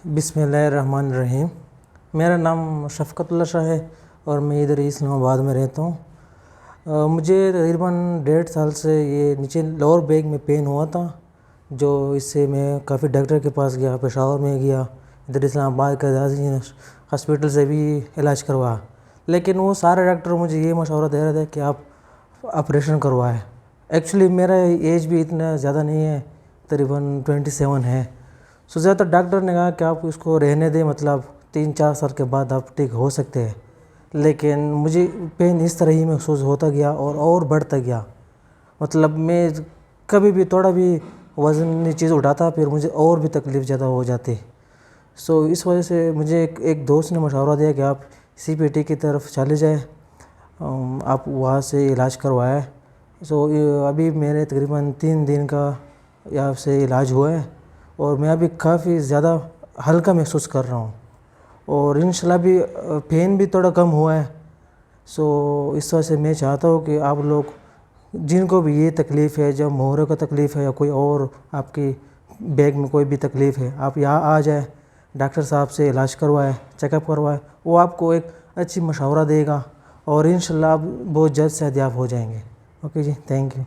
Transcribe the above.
بسم اللہ الرحمن الرحیم۔ میرا نام شفقت اللہ شاہ ہے اور میں ادھر اسلام آباد میں رہتا ہوں۔ مجھے تقریباً 1.5 سال سے یہ نیچے لوور بیک میں پین ہوا تھا، جو اس سے میں کافی ڈاکٹر کے پاس گیا، پشاور میں گیا، ادھر اسلام آباد کا ہاسپٹل سے بھی علاج کروایا، لیکن وہ سارے ڈاکٹر مجھے یہ مشورہ دے رہے تھے کہ آپ آپریشن کروائیں۔ ایکچولی میرا ایج بھی اتنا زیادہ نہیں ہے، تقریباً 27 ہے۔ زیادہ تر ڈاکٹر نے کہا کہ آپ اس کو رہنے دیں، مطلب 3-4 سال کے بعد آپ ٹھیک ہو سکتے ہیں، لیکن مجھے پین اس طرح ہی محسوس ہوتا گیا اور بڑھتا گیا۔ مطلب میں کبھی بھی تھوڑا بھی وزنی چیز اٹھاتا پھر مجھے اور بھی تکلیف زیادہ ہو جاتی۔ اس وجہ سے مجھے ایک دوست نے مشورہ دیا کہ آپ CPT کی طرف چلے جائیں، آپ وہاں سے علاج کروائیں۔ ابھی میرے تقریباً 3 دن کا یہاں سے علاج ہوا ہے اور میں ابھی کافی زیادہ ہلکا محسوس کر رہا ہوں، اور انشاءاللہ بھی پین بھی تھوڑا کم ہوا ہے۔ اس وجہ سے میں چاہتا ہوں کہ آپ لوگ جن کو بھی یہ تکلیف ہے، جب محرے کا تکلیف ہے یا کوئی اور آپ کی بیک میں کوئی بھی تکلیف ہے، آپ یہاں آ جائیں، ڈاکٹر صاحب سے علاج کروائیں، چیک اپ کروائیں، وہ آپ کو ایک اچھی مشورہ دے گا اور انشاءاللہ آپ بہت جلد صحتیاب ہو جائیں گے۔ اوکے جی، تھینک یو۔